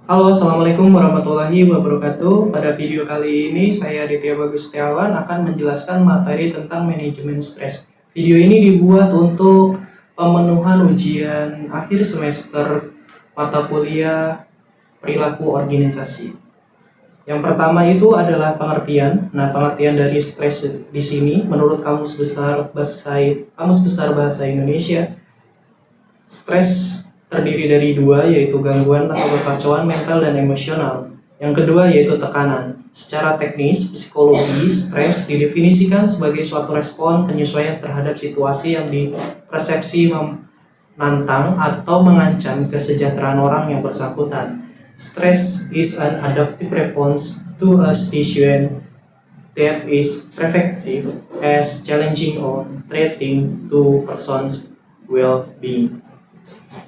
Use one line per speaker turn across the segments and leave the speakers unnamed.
Halo, Assalamualaikum warahmatullahi wabarakatuh. Pada video kali ini, saya Aditya Bagus Setiawan akan menjelaskan materi tentang manajemen stres. Video ini dibuat untuk pemenuhan ujian akhir semester mata kuliah perilaku organisasi. Yang pertama itu adalah pengertian. Nah, pengertian dari stres di sini menurut Kamus Besar Bahasa Indonesia, stres terdiri dari dua, yaitu gangguan atau kekacauan mental dan emosional. Yang kedua yaitu tekanan. Secara teknis, psikologi, stres didefinisikan sebagai suatu respon penyesuaian terhadap situasi yang dipersepsi menantang atau mengancam kesejahteraan orang yang bersangkutan. Stress is an adaptive response to a situation that is pervasive as challenging or threatening to person's well-being.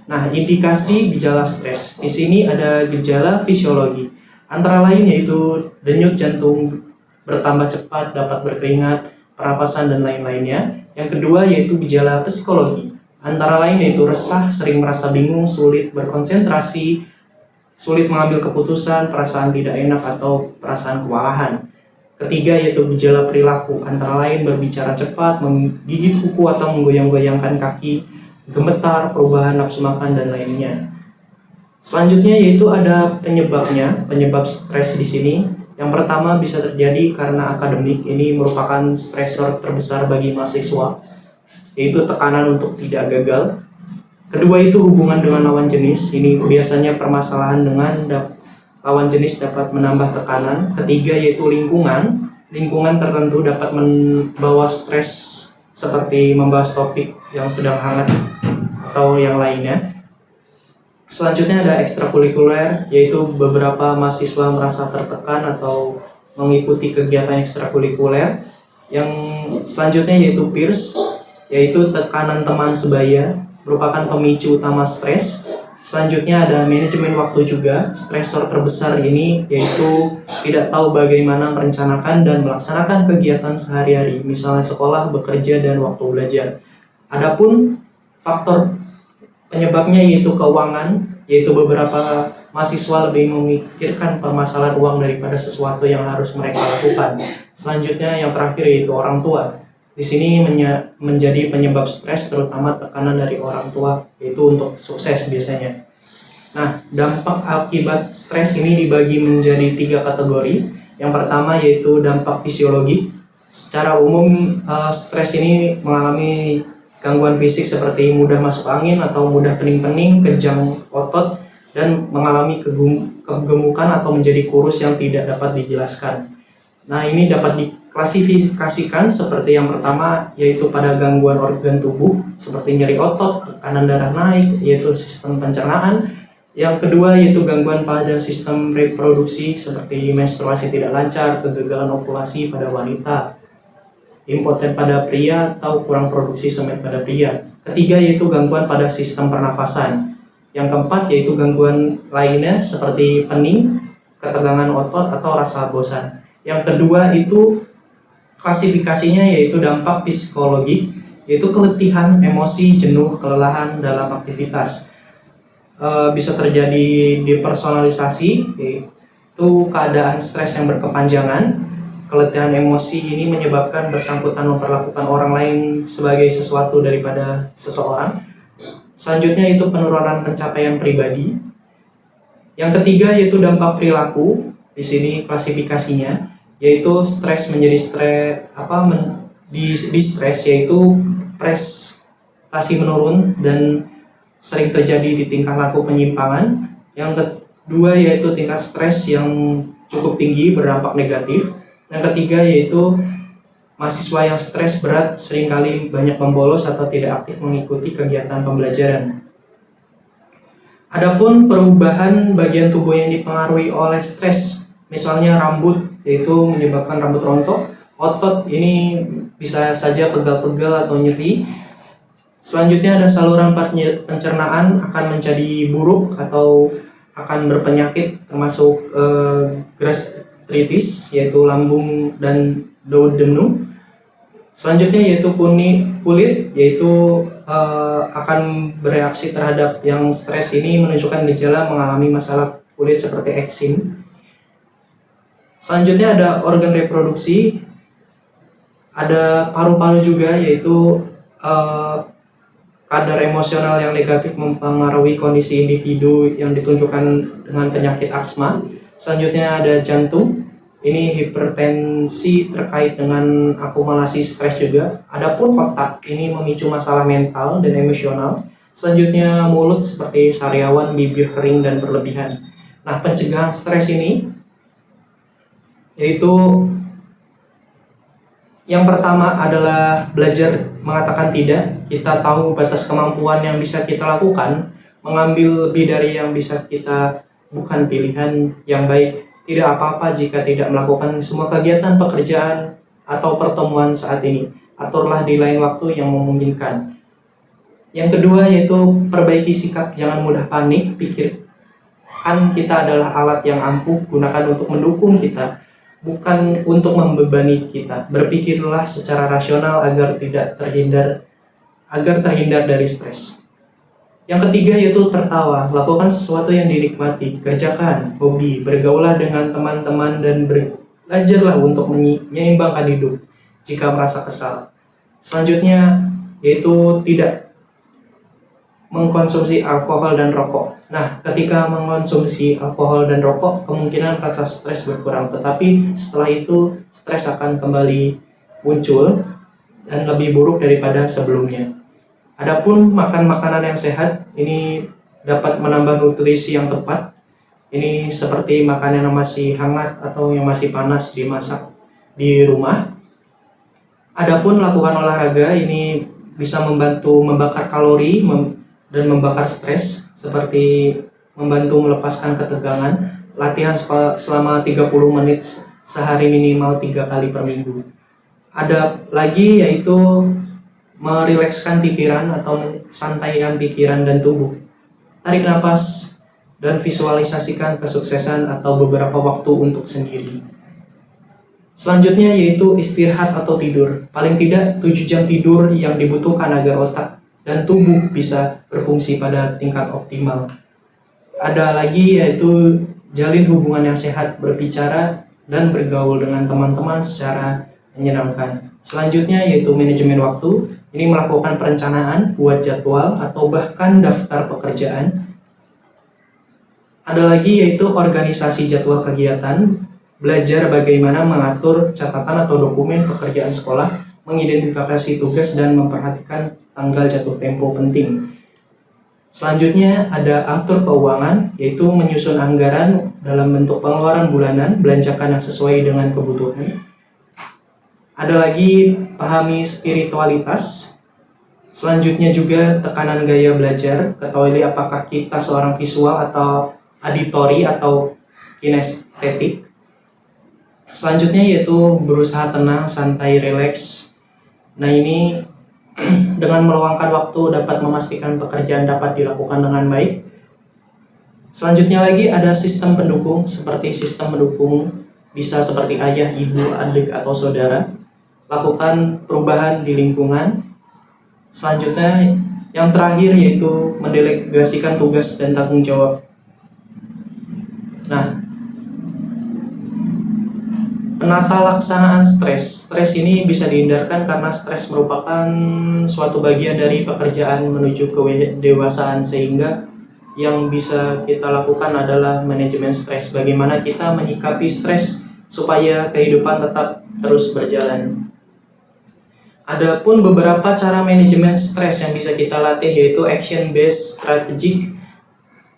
Nah, indikasi gejala stres. Di sini ada gejala fisiologi. Antara lain yaitu denyut jantung bertambah cepat, dapat berkeringat, pernapasan dan lain-lainnya. Yang kedua yaitu gejala psikologi. Antara lain yaitu resah, sering merasa bingung, sulit berkonsentrasi, sulit mengambil keputusan, perasaan tidak enak atau perasaan kewalahan. Ketiga yaitu gejala perilaku. Antara lain berbicara cepat, menggigit kuku atau menggoyang-goyangkan kaki, gemetar, perubahan nafsu makan, dan lainnya. Selanjutnya yaitu ada penyebabnya, penyebab stres di sini. Yang pertama bisa terjadi karena akademik, ini merupakan stresor terbesar bagi mahasiswa, yaitu tekanan untuk tidak gagal. Kedua itu hubungan dengan lawan jenis, ini biasanya permasalahan dengan lawan jenis dapat menambah tekanan. Ketiga yaitu lingkungan, lingkungan tertentu dapat membawa stres seperti membahas topik yang sedang hangat atau yang lainnya. Selanjutnya ada ekstrakurikuler, yaitu beberapa mahasiswa merasa tertekan atau mengikuti kegiatan ekstrakurikuler. Yang selanjutnya yaitu peers, yaitu tekanan teman sebaya, merupakan pemicu utama stres. Selanjutnya ada manajemen waktu juga. Stresor terbesar ini yaitu tidak tahu bagaimana merencanakan dan melaksanakan kegiatan sehari-hari, misalnya sekolah, bekerja, dan waktu belajar. Adapun faktor penyebabnya yaitu keuangan, yaitu beberapa mahasiswa lebih memikirkan permasalahan uang daripada sesuatu yang harus mereka lakukan. Selanjutnya yang terakhir yaitu orang tua. Di sini menjadi penyebab stres, terutama tekanan dari orang tua, yaitu untuk sukses biasanya. Nah, dampak akibat stres ini dibagi menjadi 3 kategori. Yang pertama yaitu dampak fisiologi. Secara umum, stres ini mengalami gangguan fisik seperti mudah masuk angin atau mudah pening-pening, kejang otot, dan mengalami kegemukan atau menjadi kurus yang tidak dapat dijelaskan. Nah, ini dapat diklasifikasikan seperti yang pertama yaitu pada gangguan organ tubuh seperti nyeri otot, tekanan darah naik, yaitu sistem pencernaan. Yang kedua yaitu gangguan pada sistem reproduksi seperti menstruasi tidak lancar, kegagalan ovulasi pada wanita, impoten pada pria, atau kurang produksi semen pada pria. Ketiga yaitu gangguan pada sistem pernafasan. Yang keempat yaitu gangguan lainnya seperti pening, ketegangan otot, atau rasa bosan. Yang kedua itu klasifikasinya yaitu dampak psikologi, yaitu keletihan, emosi, jenuh, kelelahan dalam aktivitas. Bisa terjadi depersonalisasi, yaitu keadaan stres yang berkepanjangan. Keletihan emosi ini menyebabkan bersangkutan memperlakukan orang lain sebagai sesuatu daripada seseorang. Selanjutnya itu penurunan pencapaian pribadi. Yang ketiga yaitu dampak perilaku. Di sini klasifikasinya yaitu stres menjadi stres yaitu prestasi menurun dan sering terjadi di tingkah laku penyimpangan. Yang kedua yaitu tingkat stres yang cukup tinggi berdampak negatif. Yang ketiga yaitu mahasiswa yang stres berat seringkali banyak membolos atau tidak aktif mengikuti kegiatan pembelajaran. Adapun perubahan bagian tubuh yang dipengaruhi oleh stres, misalnya rambut, yaitu menyebabkan rambut rontok, otot ini bisa saja pegal-pegal atau nyeri. Selanjutnya ada saluran pencernaan akan menjadi buruk atau akan berpenyakit, termasuk gastritis, yaitu lambung dan duodenum. Selanjutnya yaitu kulit, yaitu akan bereaksi terhadap yang stres ini menunjukkan gejala mengalami masalah kulit seperti eksim. Selanjutnya ada organ reproduksi, ada paru-paru juga, yaitu kadar emosional yang negatif mempengaruhi kondisi individu yang ditunjukkan dengan penyakit asma. Selanjutnya ada jantung, ini hipertensi terkait dengan akumulasi stres juga. Adapun otak, ini memicu masalah mental dan emosional. Selanjutnya mulut seperti sariawan, bibir kering dan berlebihan. Nah, pencegahan stres ini yaitu yang pertama adalah belajar mengatakan tidak. Kita tahu batas kemampuan yang bisa kita lakukan, mengambil lebih dari yang bisa kita bukan pilihan yang baik. Tidak apa-apa jika tidak melakukan semua kegiatan pekerjaan atau pertemuan saat ini. Aturlah di lain waktu yang memungkinkan. Yang kedua yaitu perbaiki sikap, jangan mudah panik. Pikirkan kita adalah alat yang ampuh, gunakan untuk mendukung kita, bukan untuk membebani kita. Berpikirlah secara rasional agar terhindar dari stres. Yang ketiga yaitu tertawa. Lakukan sesuatu yang dinikmati, kerjakan hobi, bergaulah dengan teman-teman dan belajarlah untuk menyeimbangkan hidup jika merasa kesal. Selanjutnya yaitu tidak mengkonsumsi alkohol dan rokok. Nah, ketika mengkonsumsi alkohol dan rokok, kemungkinan rasa stres berkurang, tetapi setelah itu stres akan kembali muncul dan lebih buruk daripada sebelumnya. Adapun makan makanan yang sehat, ini dapat menambah nutrisi yang tepat. Ini seperti makanan yang masih hangat atau yang masih panas dimasak di rumah. Adapun lakukan olahraga, ini bisa membantu membakar kalori dan membakar stres, seperti membantu melepaskan ketegangan. Latihan selama 30 menit sehari minimal 3 kali per minggu. Ada lagi yaitu merilekskan pikiran atau santaikan pikiran dan tubuh. Tarik nafas dan visualisasikan kesuksesan atau beberapa waktu untuk sendiri. Selanjutnya yaitu istirahat atau tidur. Paling tidak 7 jam tidur yang dibutuhkan agar otak dan tubuh bisa berfungsi pada tingkat optimal. Ada lagi yaitu jalin hubungan yang sehat, berbicara dan bergaul dengan teman-teman secara menyenangkan. Selanjutnya yaitu manajemen waktu. Ini melakukan perencanaan, buat jadwal atau bahkan daftar pekerjaan. Ada lagi yaitu organisasi jadwal kegiatan, belajar bagaimana mengatur catatan atau dokumen pekerjaan sekolah, mengidentifikasi tugas dan memperhatikan tanggal jatuh tempo penting. Selanjutnya ada atur keuangan, yaitu menyusun anggaran dalam bentuk pengeluaran bulanan, belanjakan yang sesuai dengan kebutuhan. Ada lagi pahami spiritualitas. Selanjutnya juga tekanan gaya belajar, ketahui apakah kita seorang visual atau auditori atau kinestetik. Selanjutnya yaitu berusaha tenang, santai, rileks. Nah, ini dengan meluangkan waktu dapat memastikan pekerjaan dapat dilakukan dengan baik. Selanjutnya lagi ada sistem pendukung, seperti sistem pendukung bisa seperti ayah, ibu, adik, atau saudara. Lakukan perubahan di lingkungan. Selanjutnya yang terakhir yaitu mendelegasikan tugas dan tanggung jawab. Nah, penata laksanaan stres. Stres ini bisa dihindarkan karena stres merupakan suatu bagian dari pekerjaan menuju kedewasaan, sehingga yang bisa kita lakukan adalah manajemen stres. Bagaimana kita menyikapi stres supaya kehidupan tetap terus berjalan. Adapun beberapa cara manajemen stres yang bisa kita latih yaitu Action Based Strategic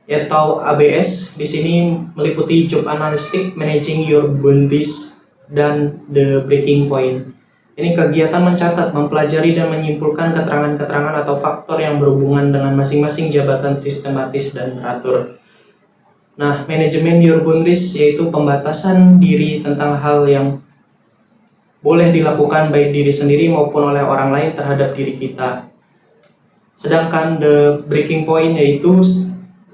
atau ABS. Di sini meliputi Job Analytics, Managing Your Boundaries, dan The Breaking Point. Ini kegiatan mencatat, mempelajari dan menyimpulkan keterangan-keterangan atau faktor yang berhubungan dengan masing-masing jabatan sistematis dan teratur. Nah, manajemen your boundaries yaitu pembatasan diri tentang hal yang boleh dilakukan baik diri sendiri maupun oleh orang lain terhadap diri kita. Sedangkan the breaking point yaitu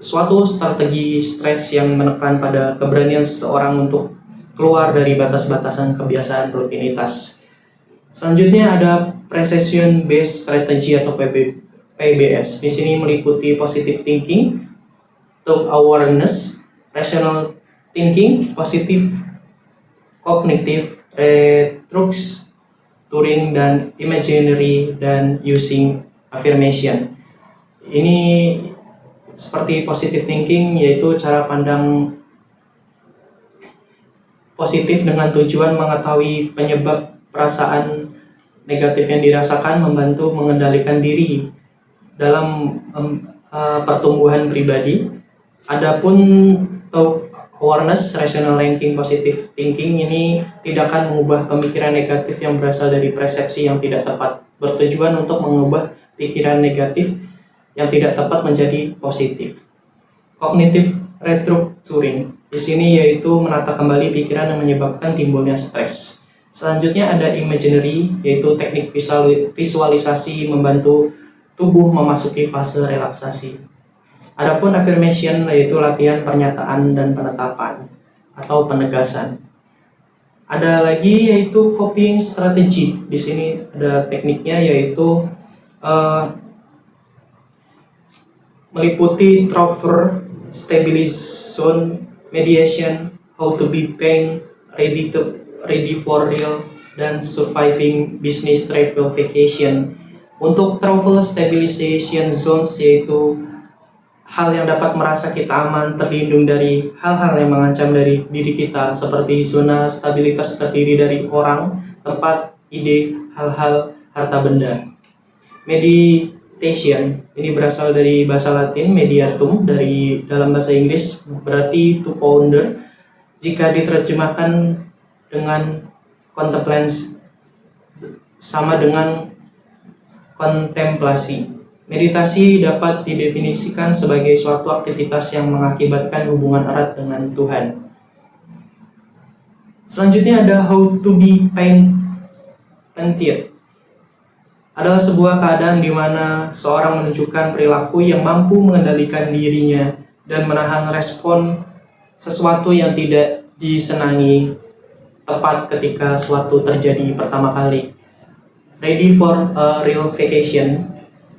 suatu strategi stres yang menekan pada keberanian seseorang untuk keluar dari batas-batasan kebiasaan rutinitas. Selanjutnya ada precision based strategy atau PBS. Di sini meliputi positive thinking, thought awareness, rational thinking, positive cognitive restructuring, dan imaginary dan using affirmation. Ini seperti positive thinking, yaitu cara pandang positif dengan tujuan mengetahui penyebab perasaan negatif yang dirasakan, membantu mengendalikan diri dalam pertumbuhan pribadi. Adapun awareness, rational thinking, positive thinking ini tidak akan mengubah pemikiran negatif yang berasal dari persepsi yang tidak tepat, bertujuan untuk mengubah pikiran negatif yang tidak tepat menjadi positif. Cognitive restructuring di sini yaitu menata kembali pikiran yang menyebabkan timbulnya stres. Selanjutnya ada imaginary, yaitu teknik visualisasi membantu tubuh memasuki fase relaksasi. Adapun affirmation yaitu latihan pernyataan dan penetapan atau penegasan. Ada lagi yaitu coping strategy. Di sini ada tekniknya yaitu meliputi trigger, stabilization, mediation, how to be pain, ready for real, dan surviving business travel vacation. Untuk travel stabilization zones yaitu hal yang dapat merasa kita aman, terlindung dari hal-hal yang mengancam dari diri kita, seperti zona stabilitas terdiri dari orang, tempat, ide, hal-hal, harta benda. Meditation ini berasal dari bahasa Latin mediatum, dari dalam bahasa Inggris berarti to ponder. Jika diterjemahkan dengan contemplance sama dengan kontemplasi. Meditasi dapat didefinisikan sebagai suatu aktivitas yang mengakibatkan hubungan erat dengan Tuhan. Selanjutnya ada how to be painted. Adalah sebuah keadaan di mana seorang menunjukkan perilaku yang mampu mengendalikan dirinya dan menahan respon sesuatu yang tidak disenangi tepat ketika suatu terjadi pertama kali. Ready for a real vacation.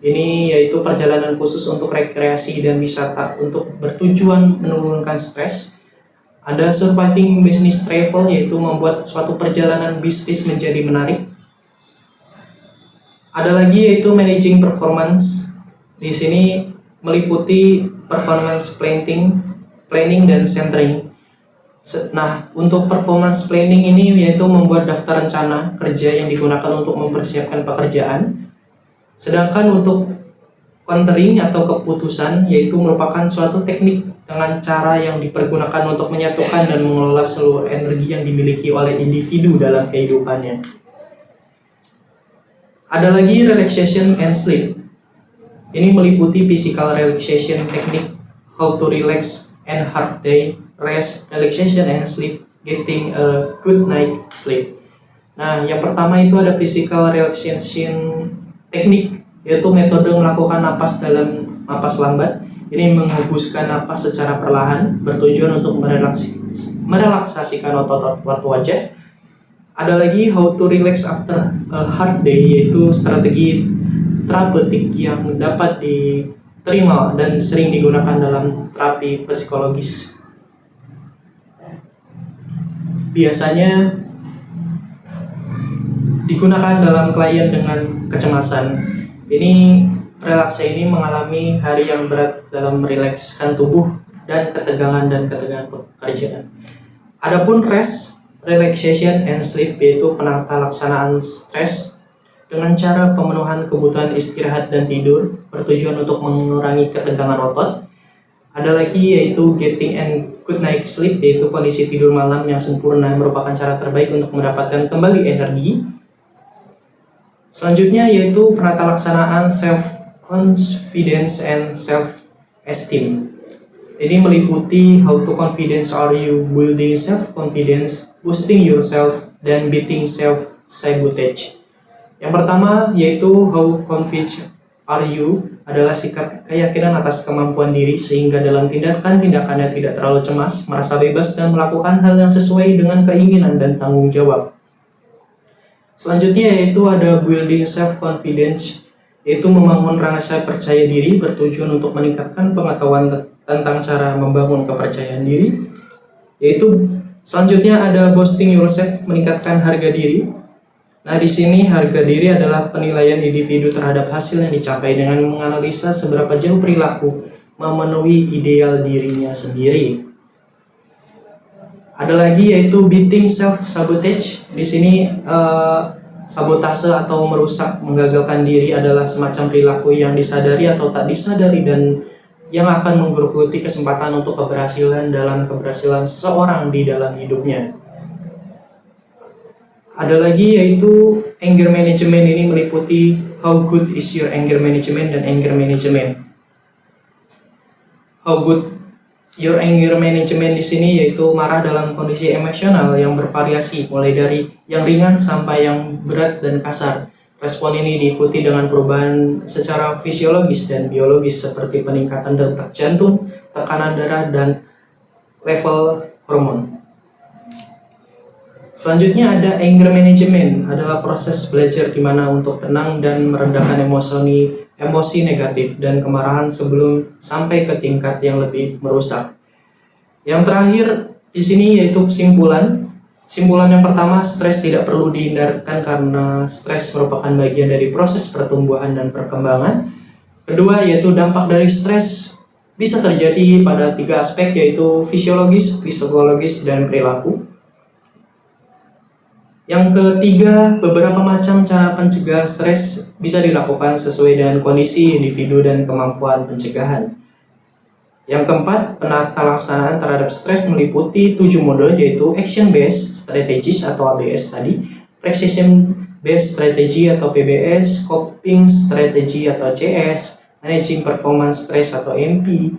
Ini yaitu perjalanan khusus untuk rekreasi dan wisata untuk bertujuan menurunkan stres. Ada surviving business travel, yaitu membuat suatu perjalanan bisnis menjadi menarik. Ada lagi yaitu managing performance. Di sini meliputi performance planning dan centering. Nah, untuk performance planning ini yaitu membuat daftar rencana kerja yang digunakan untuk mempersiapkan pekerjaan. Sedangkan untuk countering atau keputusan yaitu merupakan suatu teknik dengan cara yang dipergunakan untuk menyatukan dan mengelola seluruh energi yang dimiliki oleh individu dalam kehidupannya. Ada lagi relaxation and sleep. Ini meliputi physical relaxation technique, how to relax and hard day, rest, relaxation and sleep, getting a good night sleep. Nah, yang pertama itu ada physical relaxation technique, yaitu metode melakukan napas dalam napas lambat. Ini menghembuskan napas secara perlahan, bertujuan untuk merelaksasikan otot-otot wajah. Ada lagi how to relax after a hard day, yaitu strategi terapeutik yang dapat diterima dan sering digunakan dalam terapi psikologis. Biasanya digunakan dalam klien dengan kecemasan. Ini relaksasi ini mengalami hari yang berat dalam merilekskan tubuh dan ketegangan pekerjaan. Adapun rest, relaxation and sleep yaitu penata laksanaan stres dengan cara pemenuhan kebutuhan istirahat dan tidur, bertujuan untuk mengurangi ketegangan otot. Ada lagi yaitu getting and good night sleep, yaitu kondisi tidur malam yang sempurna, merupakan cara terbaik untuk mendapatkan kembali energi. Selanjutnya yaitu penata laksanaan self confidence and self esteem. Ini meliputi how to confidence are you, building self confidence, boosting yourself, dan beating self sabotage. Yang pertama yaitu how confident are you adalah sikap keyakinan atas kemampuan diri sehingga dalam tindakan-tindakannya tidak terlalu cemas, merasa bebas, dan melakukan hal yang sesuai dengan keinginan dan tanggung jawab. Selanjutnya yaitu ada building self confidence, yaitu membangun rasa percaya diri, bertujuan untuk meningkatkan pengetahuan tentang cara membangun kepercayaan diri. Yaitu selanjutnya ada boosting yourself, meningkatkan harga diri. Nah, di sini harga diri adalah penilaian individu terhadap hasil yang dicapai dengan menganalisa seberapa jauh perilaku memenuhi ideal dirinya sendiri. Ada lagi yaitu beating self sabotage. Di sini sabotase atau merusak, menggagalkan diri adalah semacam perilaku yang disadari atau tak disadari dan yang akan menggerogoti kesempatan untuk keberhasilan seseorang di dalam hidupnya. Ada lagi yaitu anger management. Ini meliputi how good is your anger management dan anger management. How good your anger management di sini yaitu marah dalam kondisi emosional yang bervariasi, mulai dari yang ringan sampai yang berat dan kasar. Respon ini diikuti dengan perubahan secara fisiologis dan biologis seperti peningkatan detak jantung, tekanan darah, dan level hormon. Selanjutnya ada anger management, adalah proses belajar di mana untuk tenang dan merendahkan emosi negatif dan kemarahan sebelum sampai ke tingkat yang lebih merusak. Yang terakhir di sini yaitu kesimpulan. Simpulan yang pertama, stres tidak perlu dihindarkan karena stres merupakan bagian dari proses pertumbuhan dan perkembangan. Kedua, yaitu dampak dari stres bisa terjadi pada 3 aspek, yaitu fisiologis, psikologis, dan perilaku. Yang ketiga, beberapa macam cara pencegah stres bisa dilakukan sesuai dengan kondisi individu dan kemampuan pencegahan. Yang keempat, penata laksanaan terhadap stres meliputi 7 mode, yaitu Action Based Strategies atau ABS tadi, Precision Based Strategy atau PBS, Coping Strategy atau CS, Managing Performance Stress atau MP,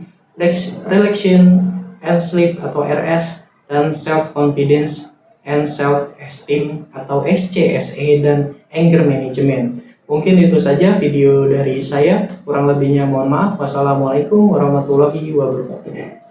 Relaxation and Sleep atau RS, dan Self Confidence and Self-Esteem atau SCSE, dan Anger Management. Mungkin itu saja video dari saya, kurang lebihnya mohon maaf. Wassalamualaikum warahmatullahi wabarakatuh.